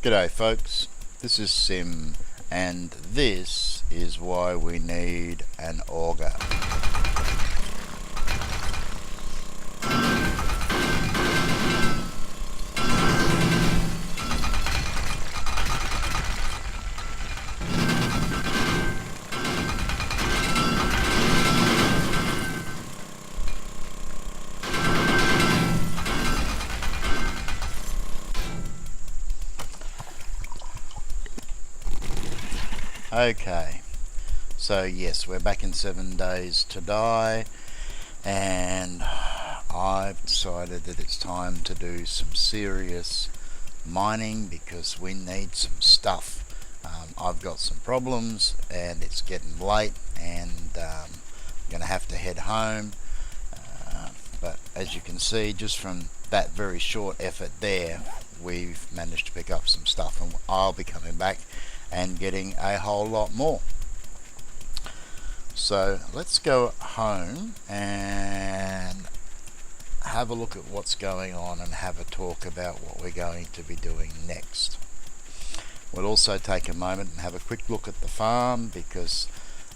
G'day folks, this is Sim, and this is why we need an auger. Okay, so yes, we're back in 7 days to die, and I've decided that it's time to do some serious mining because we need some stuff. I've got some problems and it's getting late, and I'm going to have to head home. But as you can see, just from that very short effort there, we've managed to pick up some stuff, and I'll be coming back and getting a whole lot more. So let's go home and have a look at what's going on and have a talk about what we're going to be doing next. We'll also take a moment and have a quick look at the farm, because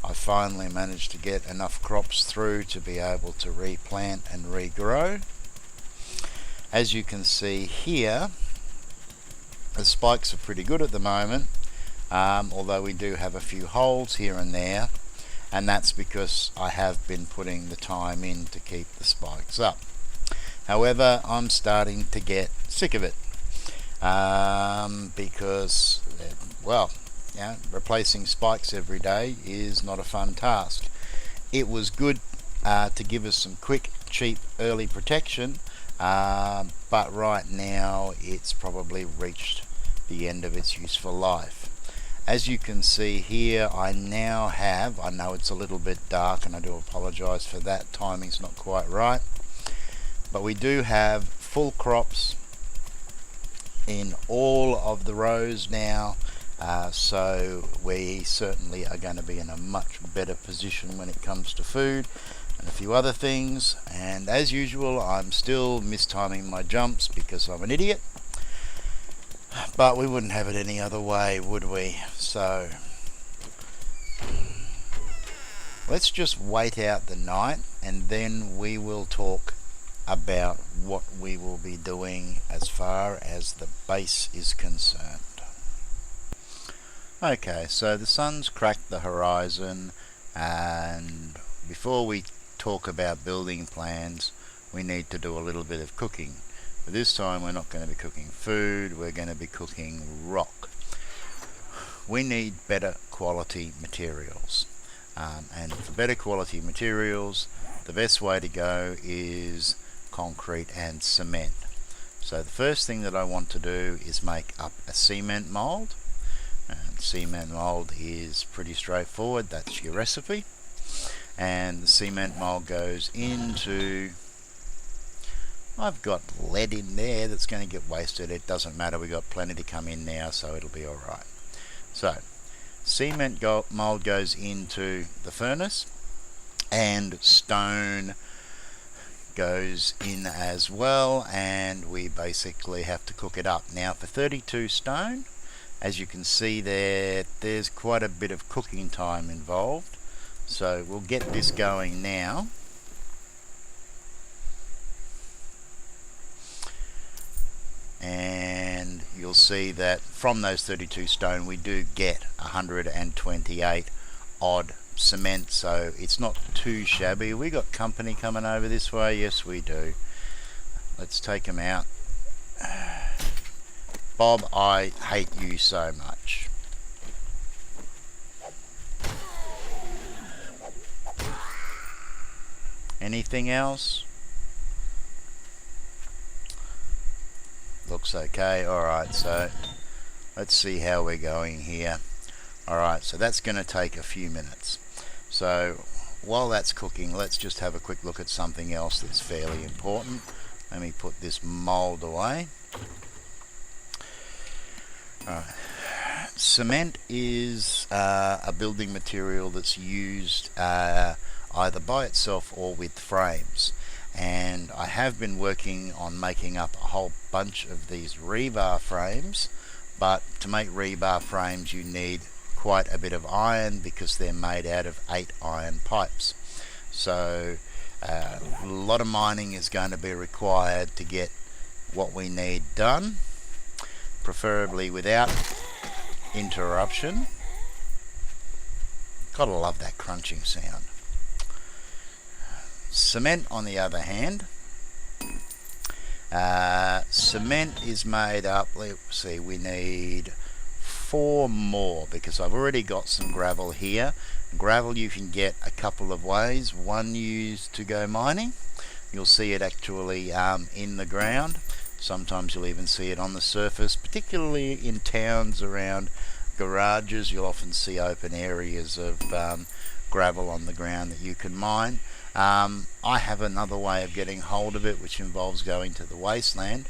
I finally managed to get enough crops through to be able to replant and regrow. As you can see here, the spikes are pretty good at the moment, although we do have a few holes here and there, and that's because I have been putting the time in to keep the spikes up. However, I'm starting to get sick of it, because, well, replacing spikes every day is not a fun task. It was good to give us some quick, cheap, early protection, but right now it's probably reached the end of its useful life. As you can see here, I now have, I know it's a little bit dark and I do apologize for that, timing's not quite right, but we do have full crops in all of the rows now, so we certainly are going to be in a much better position when it comes to food and a few other things. And as usual, I'm still mistiming my jumps because I'm an idiot, but we wouldn't have it any other way, would we? So let's just wait out the night and then we will talk about what we will be doing as far as the base is concerned. Okay, so the sun's cracked the horizon, and before we talk about building plans, we need to do a little bit of cooking. But this time we're not going to be cooking food, we're going to be cooking rock. We need better quality materials, and for better quality materials, the best way to go is concrete and cement. So the first thing that I want to do is make up a cement mold, and cement mold is pretty straightforward. That's your recipe, and the cement mold goes into, I've got lead in there that's going to get wasted. It doesn't matter, we've got plenty to come in now, so it'll be alright. So cement mold goes into the furnace, and stone goes in as well, and we basically have to cook it up. Now for 32 stone, as you can see there, there's quite a bit of cooking time involved, so we'll get this going now. And you'll see that from those 32 stone we do get 128 odd cement, so it's not too shabby. We got company coming over this way, yes we do. Let's take them out. Bob, I hate you so much. Anything else? Looks okay. Alright, so let's see how we're going here. Alright, so that's going to take a few minutes. So while that's cooking, let's just have a quick look at something else that's fairly important. Let me put this mold away. Alright. Cement is a building material that's used either by itself or with frames, and I have been working on making up a whole bunch of these rebar frames but to make rebar frames you need quite a bit of iron because they're made out of 8 iron pipes. So a lot of mining is going to be required to get what we need done, preferably without interruption. Gotta love that crunching sound. Cement, on the other hand, cement is made up, let's see, we need 4 more because I've already got some gravel here. Gravel you can get a couple of ways. One, used to go mining. You'll see it actually in the ground. Sometimes you'll even see it on the surface, particularly in towns around garages. You'll often see open areas of gravel on the ground that you can mine. I have another way of getting hold of it, which involves going to the wasteland,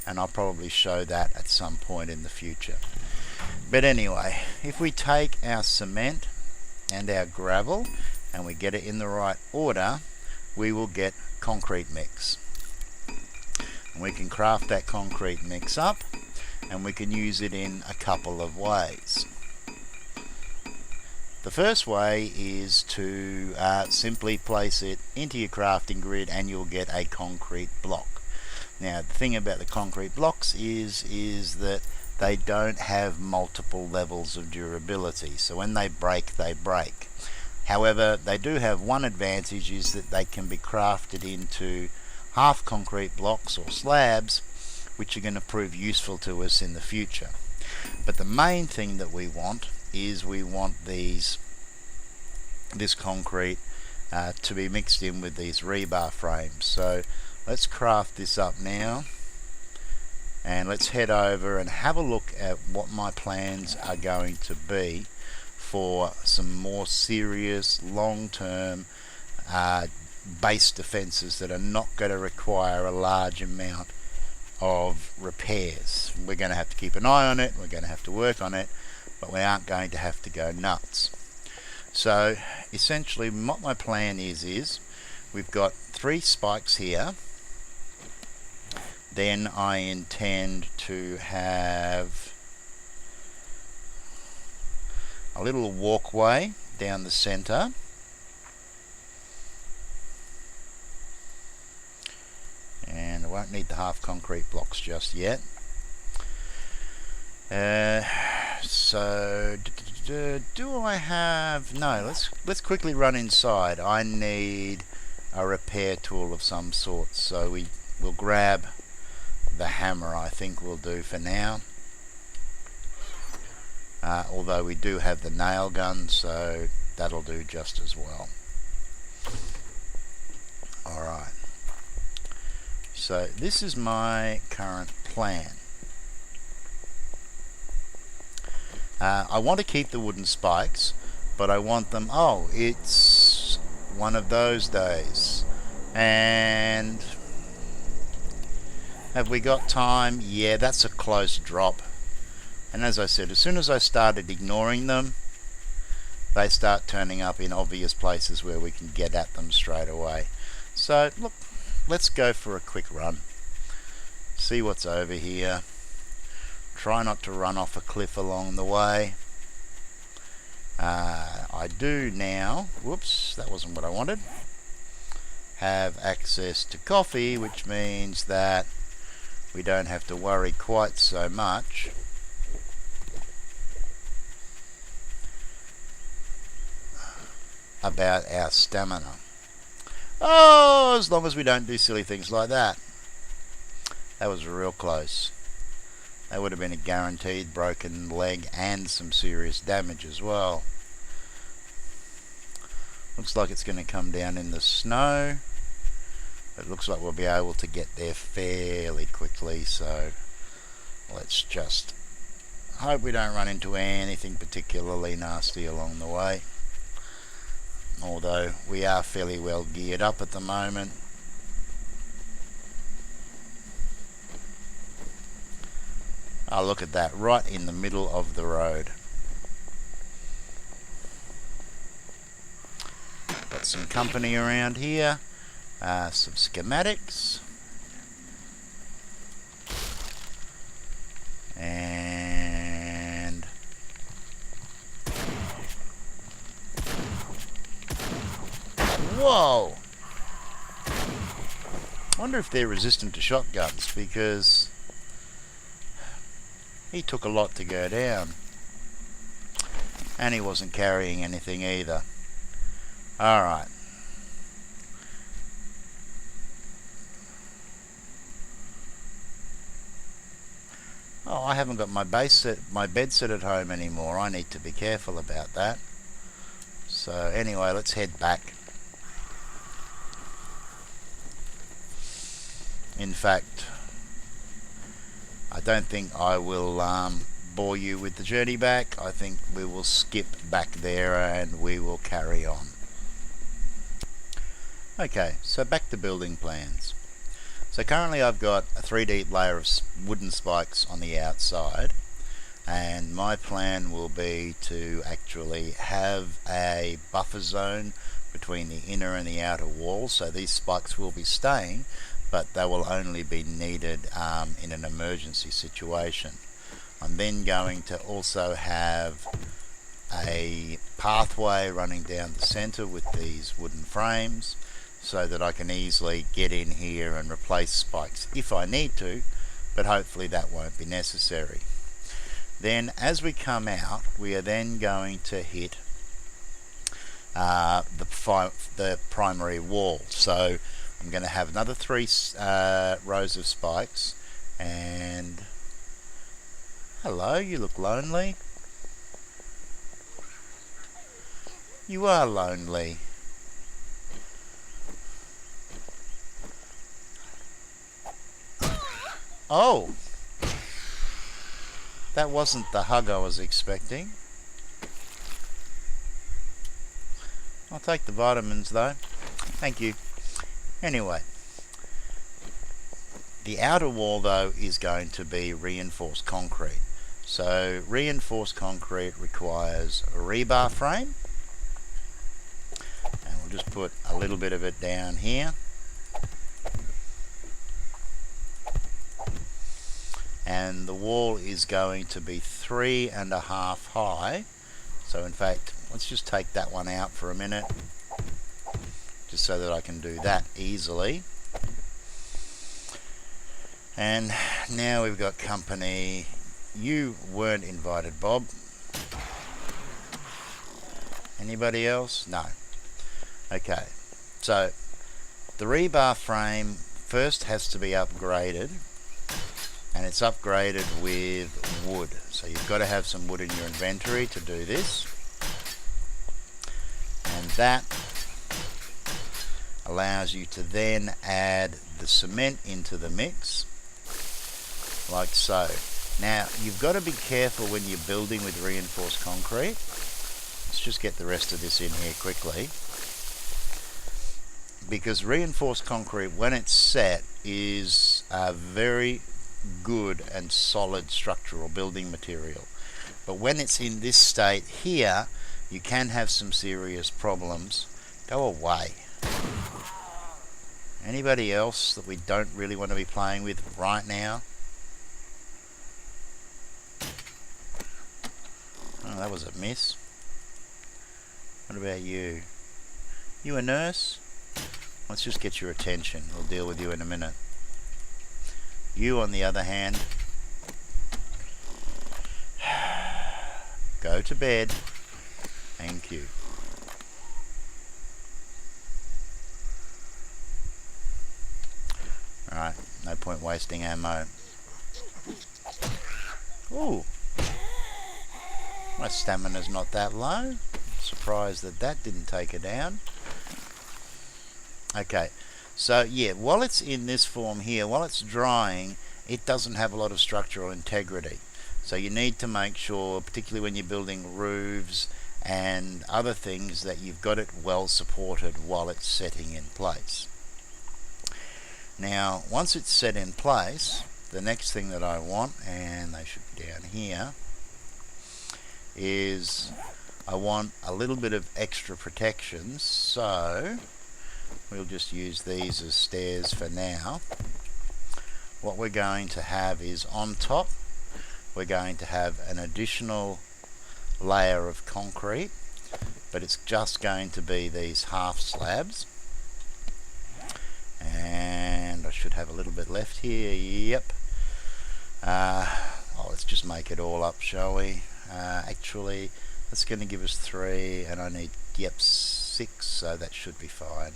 and I'll probably show that at some point in the future. But anyway, if we take our cement and our gravel and we get it in the right order, we will get concrete mix. And we can craft that concrete mix up, and we can use it in a couple of ways. The first way is to simply place it into your crafting grid and you'll get a concrete block. Now the thing about the concrete blocks is that they don't have multiple levels of durability, so when they break, they break. However, they do have one advantage, is that they can be crafted into half concrete blocks or slabs, which are going to prove useful to us in the future. But the main thing that we want is we want this concrete to be mixed in with these rebar frames. So let's craft this up now, and let's head over and have a look at what my plans are going to be for some more serious long-term base defenses that are not going to require a large amount of repairs. We're going to have to keep an eye on it, we're going to have to work on it, but we aren't going to have to go nuts. So essentially what my plan is we've got 3 spikes here. Then I intend to have a little walkway down the center, and I won't need the half concrete blocks just yet. So do I have, no, let's quickly run inside. I need a repair tool of some sort, so we will grab the hammer. I think we'll do for now, although we do have the nail gun, so that'll do just as well. Alright, so this is my current plan. I want to keep the wooden spikes, but I want them, oh, it's one of those days, and have we got time? Yeah, that's a close drop. And as I said, as soon as I started ignoring them, they start turning up in obvious places where we can get at them straight away. So look, let's go for a quick run, see what's over here. Try not to run off a cliff along the way. I do now, whoops, that wasn't what I wanted, have access to coffee, which means that we don't have to worry quite so much about our stamina. Oh, as long as we don't do silly things like that. That was real close. That would have been a guaranteed broken leg and some serious damage as well. Looks like it's going to come down in the snow. It looks like we'll be able to get there fairly quickly, so let's just hope we don't run into anything particularly nasty along the way. Although we are fairly well geared up at the moment. Oh, look at that, right in the middle of the road. Got some company around here, some schematics, and Whoa! I wonder if they're resistant to shotguns, because he took a lot to go down. And he wasn't carrying anything either. Alright. Oh, I haven't got my bed set at home anymore. I need to be careful about that. So anyway, let's head back. In fact, I don't think I will bore you with the journey back. I think we will skip back there and we will carry on. Okay, so back to building plans. So currently I've got a 3 deep layer of wooden spikes on the outside, and my plan will be to actually have a buffer zone between the inner and the outer wall. So these spikes will be staying, but they will only be needed in an emergency situation. I'm then going to also have a pathway running down the center with these wooden frames, so that I can easily get in here and replace spikes if I need to, but hopefully that won't be necessary. Then as we come out, we are then going to hit the primary wall. So I'm going to have another 3 rows of spikes. And hello, you look lonely. You are lonely. Oh, that wasn't the hug I was expecting. I'll take the vitamins though. Thank you. Anyway, the outer wall though is going to be reinforced concrete. So reinforced concrete requires a rebar frame, and we'll just put a little bit of it down here. And the wall is going to be 3.5 high. So in fact, let's just take that one out for a minute, just so that I can do that easily. And now we've got company. You weren't invited, Bob. Anybody else? No. Okay, so the rebar frame first has to be upgraded, and it's upgraded with wood. So you've got to have some wood in your inventory to do this. And that allows you to then add the cement into the mix, like so. Now, you've got to be careful when you're building with reinforced concrete. Let's just get the rest of this in here quickly. Because reinforced concrete, when it's set, is a very good and solid structural building material. But when it's in this state here, you can have some serious problems. Go away. Anybody else that we don't really want to be playing with right now? Oh, that was a miss. What about you? You a nurse? Let's just get your attention. We'll deal with you in a minute. You, on the other hand, go to bed. Thank you. Alright, no point wasting ammo. Ooh. My stamina's not that low. Surprised that that didn't take her down. Okay, so yeah, while it's in this form here, while it's drying, it doesn't have a lot of structural integrity. So you need to make sure, particularly when you're building roofs and other things, that you've got it well supported while it's setting in place. Now, once it's set in place, the next thing that I want, and they should be down here, is I want a little bit of extra protection. So we'll just use these as stairs for now. What we're going to have is, on top, we're going to have an additional layer of concrete, but it's just going to be these half slabs. And I should have a little bit left here. Yep. Let's just make it all up, shall we? Actually, that's going to give us 3, and I need, yep, 6, so that should be fine.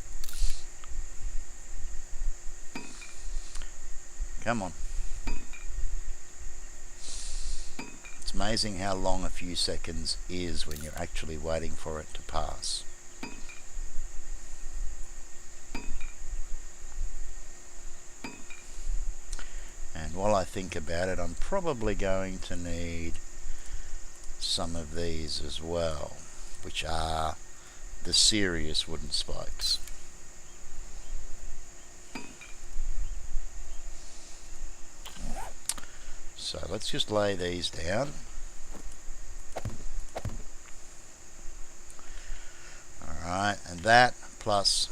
Come on. It's amazing how long a few seconds is when you're actually waiting for it to pass. And while I think about it, I'm probably going to need some of these as well, which are the serious wooden spikes. So let's just lay these down. Alright, and that plus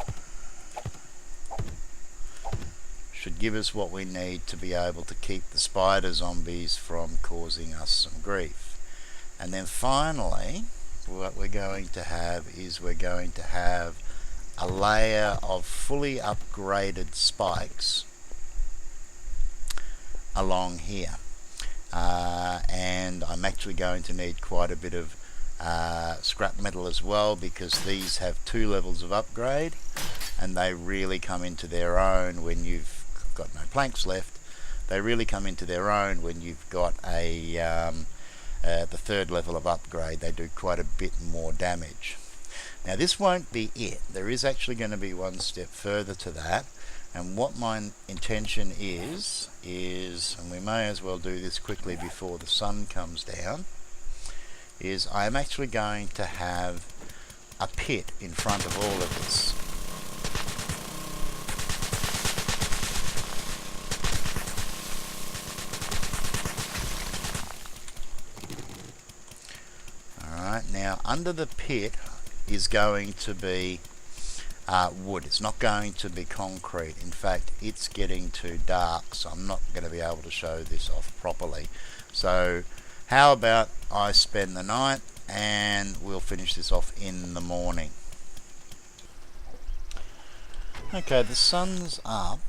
should give us what we need to be able to keep the spider zombies from causing us some grief. And then finally, what we're going to have is we're going to have a layer of fully upgraded spikes along here. And I'm actually going to need quite a bit of scrap metal as well, because these have 2 levels of upgrade, and they really come into their own when you've got no planks left. They really come into their own when you've got a the 3rd level of upgrade. They do quite a bit more damage. Now this won't be it. There is actually going to be one step further to that, and what my intention is, and we may as well do this quickly before the sun comes down, is I'm actually going to have a pit in front of all of this. Alright, now under the pit is going to be wood. It's not going to be concrete. In fact, it's getting too dark, so I'm not going to be able to show this off properly. So how about I spend the night and we'll finish this off in the morning. Okay, the sun's up.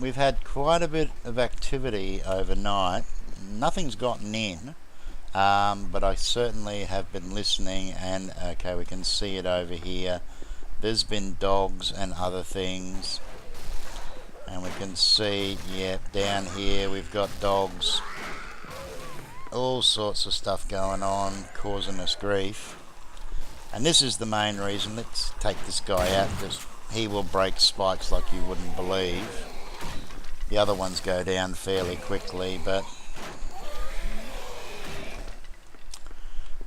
We've had quite a bit of activity overnight. Nothing's gotten in, but I certainly have been listening, and okay, we can see it over here. There's been dogs and other things, and we can see, yeah, down here we've got dogs, all sorts of stuff going on causing us grief. And this is the main reason. Let's take this guy out, because he will break spikes like you wouldn't believe. The other ones go down fairly quickly, but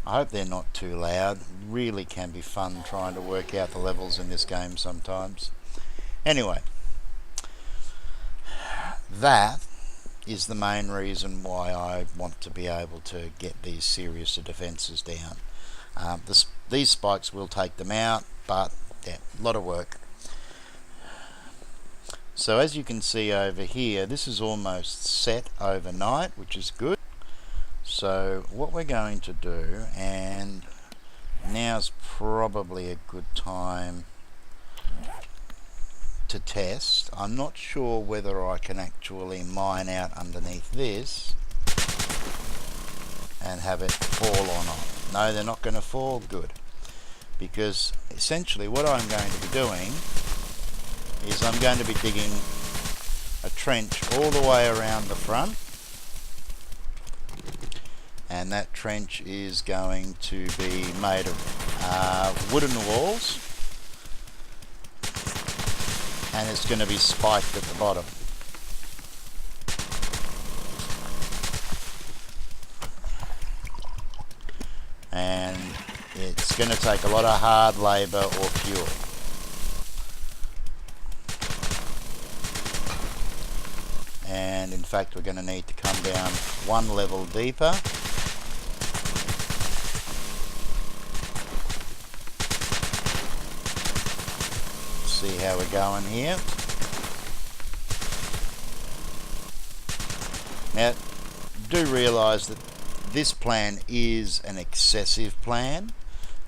I hope they're not too loud. Really can be fun trying to work out the levels in this game sometimes. Anyway, that is the main reason why I want to be able to get these serious defences down. These spikes will take them out, but yeah, a lot of work. So as you can see over here, this is almost set overnight, which is good. So what we're going to do, and now's probably a good time to test. I'm not sure whether I can actually mine out underneath this and have it fall or not. No, they're not going to fall. Good. Because essentially what I'm going to be doing is I'm going to be digging a trench all the way around the front, and that trench is going to be made of wooden walls, and it's going to be spiked at the bottom. And it's going to take a lot of hard labour or fuel. And in fact we're going to need to come down one level deeper. See how we're going here. Now do realise that this plan is an excessive plan.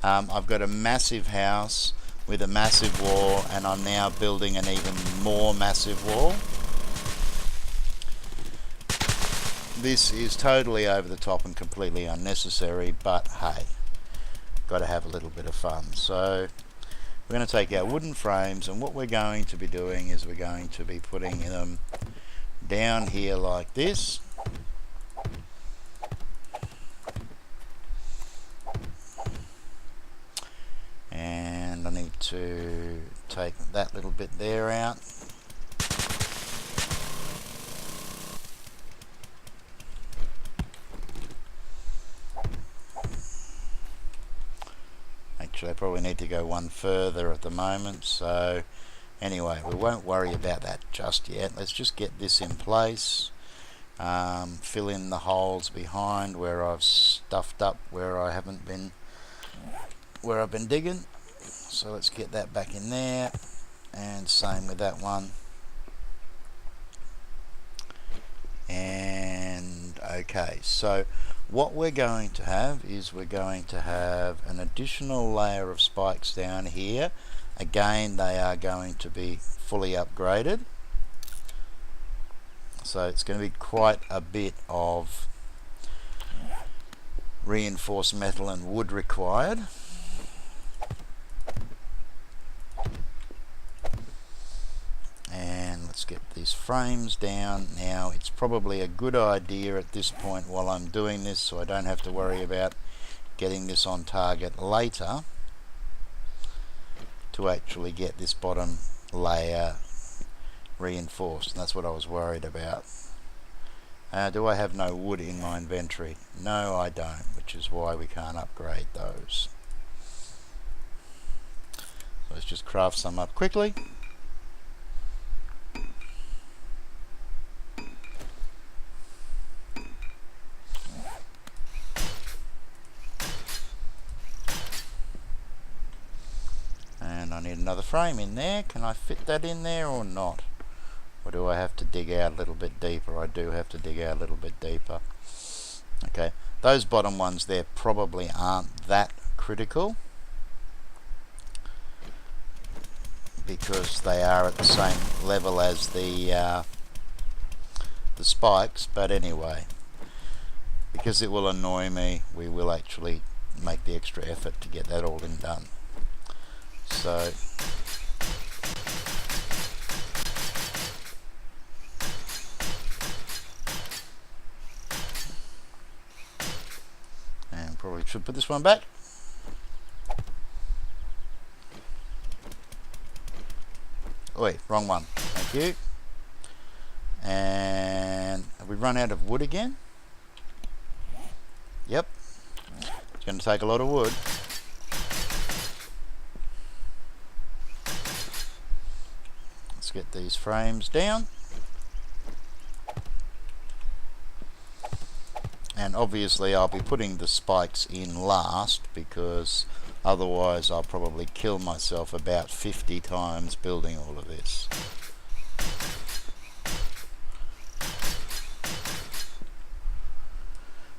I've got a massive house with a massive wall, and I'm now building an even more massive wall. This is totally over the top and completely unnecessary, but hey, got to have a little bit of fun. So we're going to take our wooden frames, and what we're going to be doing is we're going to be putting them down here like this. And I need to take that little bit there out. Actually, I probably need to go one further at the moment, so anyway, we won't worry about that just yet. Let's just get this in place, fill in the holes behind where I've stuffed up where I haven't been, where I've been digging. So let's get that back in there, and same with that one. And okay, so what we're going to have is we're going to have an additional layer of spikes down here. Again, they are going to be fully upgraded, so it's going to be quite a bit of reinforced metal and wood required. And let's get these frames down. Now, it's probably a good idea at this point while I'm doing this, so I don't have to worry about getting this on target later, to actually get this bottom layer reinforced. And that's what I was worried about. Do I have no wood in my inventory? No, I don't, which is why we can't upgrade those. So let's just craft some up quickly. And I need another frame in there. Can I fit that in there or not? Or do I have to dig out a little bit deeper? I do have to dig out a little bit deeper. Okay, those bottom ones there probably aren't that critical, because they are at the same level as the spikes. But anyway, because it will annoy me, we will actually make the extra effort to get that all in done. So and probably should put this one back. Oi, wrong one. Thank you. And have we run out of wood again? Yep. It's going to take a lot of wood. Let's get these frames down. And obviously I'll be putting the spikes in last, because otherwise I'll probably kill myself about 50 times building all of this.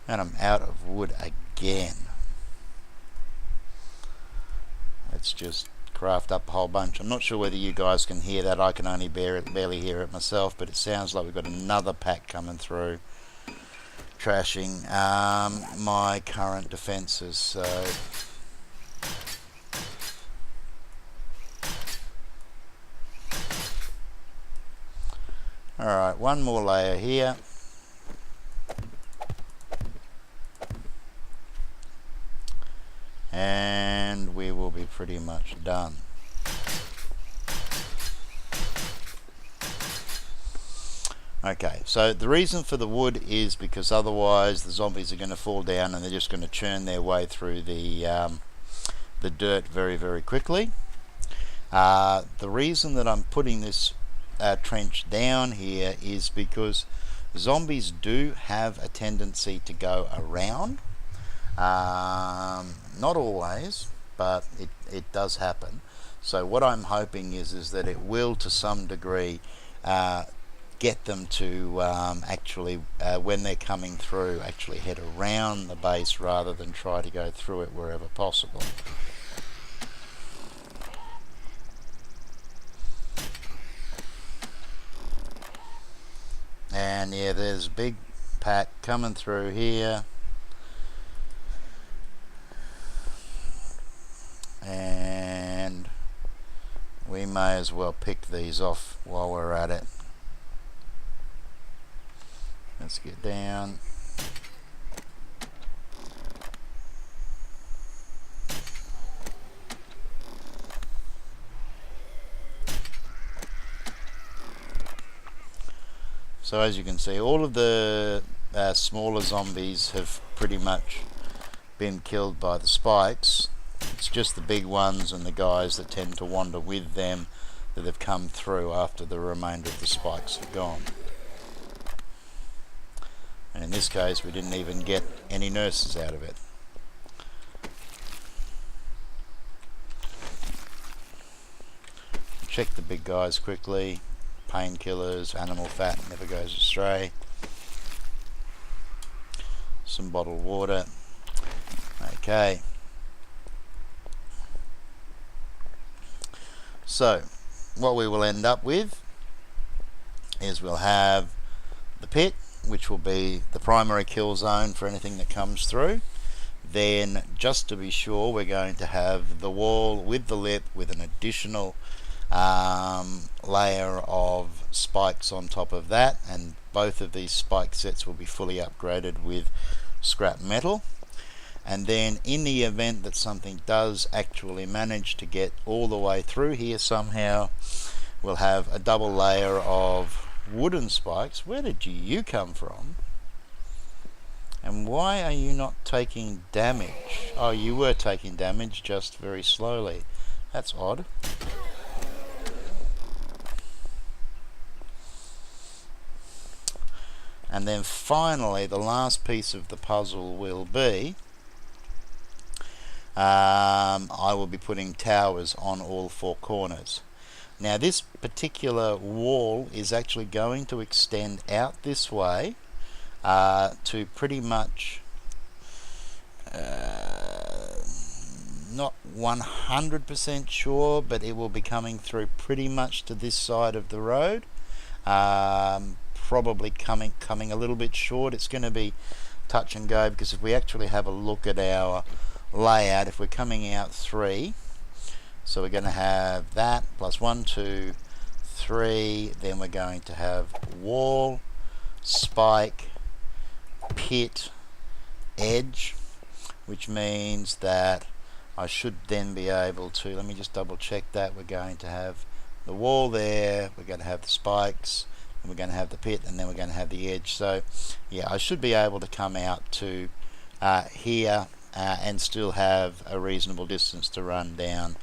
And I'm out of wood again. Let's just craft up a whole bunch. I'm not sure whether you guys can hear that. I can only barely hear it myself, but it sounds like we've got another pack coming through, trashing my current defences. So alright, one more layer here. And we will be pretty much done. Okay, so the reason for the wood is because otherwise the zombies are going to fall down and they're just going to churn their way through the dirt very, very quickly. The reason that I'm putting this trench down here is because zombies do have a tendency to go around. Not always, but it does happen. So what I'm hoping is that it will, to some degree, get them to actually, when they're coming through, actually head around the base rather than try to go through it wherever possible. And yeah, there's a big pack coming through here, and we may as well pick these off while we're at it. Let's get down. So as you can see, all of the smaller zombies have pretty much been killed by the spikes. It's just the big ones and the guys that tend to wander with them that have come through after the remainder of the spikes have gone. And in this case, we didn't even get any nurses out of it. Check the big guys quickly. Painkillers, animal fat never goes astray. Some bottled water. Okay. So, what we will end up with is we'll have the pit, which will be the primary kill zone for anything that comes through. Then, just to be sure, we're going to have the wall with the lip with an additional layer of spikes on top of that, and both of these spike sets will be fully upgraded with scrap metal. And then in the event that something does actually manage to get all the way through here somehow, we'll have a double layer of wooden spikes. Where did you come from? And why are you not taking damage? Oh, you were taking damage, just very slowly. That's odd. And then finally, the last piece of the puzzle will be, I will be putting towers on all four corners. Now this particular wall is actually going to extend out this way to pretty much not 100% sure, but it will be coming through pretty much to this side of the road. Probably coming a little bit short. It's going to be touch and go, because if we actually have a look at our layout, if we're coming out 3, so we're going to have that plus 1, 2, 3, then we're going to have wall, spike, pit, edge, which means that I should then be able to, let me just double check that, we're going to have the wall there, we're going to have the spikes, and we're going to have the pit, and then we're going to have the edge. So yeah, I should be able to come out to here and still have a reasonable distance to run down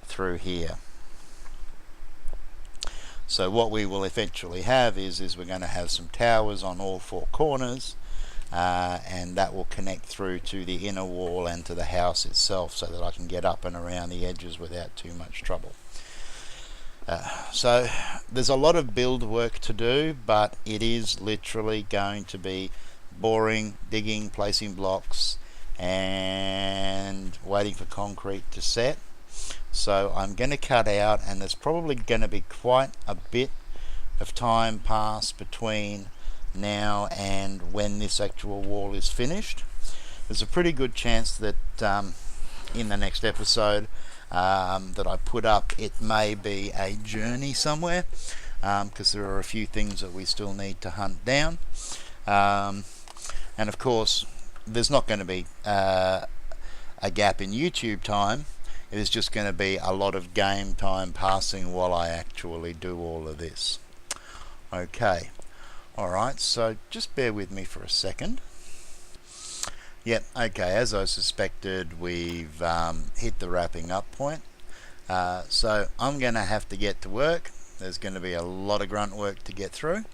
through here. So what we will eventually have is we're going to have some towers on all four corners, and that will connect through to the inner wall and to the house itself, so that I can get up and around the edges without too much trouble. So there's a lot of build work to do, but it is literally going to be boring, digging, placing blocks, and waiting for concrete to set. So I'm going to cut out, and there's probably going to be quite a bit of time passed between now and when this actual wall is finished. There's a pretty good chance that in the next episode that I put up, it may be a journey somewhere, because there are a few things that we still need to hunt down, and of course there's not going to be a gap in YouTube time. It is just going to be a lot of game time passing while I actually do all of this. Okay, alright, so just bear with me for a second. Yep, okay, as I suspected, we've hit the wrapping up point. So I'm going to have to get to work. There's going to be a lot of grunt work to get through.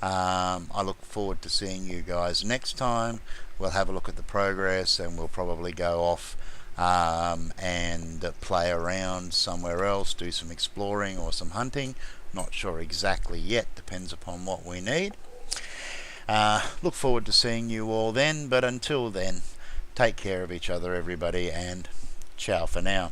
I look forward to seeing you guys next time. We'll have a look at the progress, and we'll probably go off and play around somewhere else, do some exploring or some hunting, Not sure exactly yet, depends upon what we need. Look forward to seeing you all then, but until then, take care of each other everybody, and ciao for now.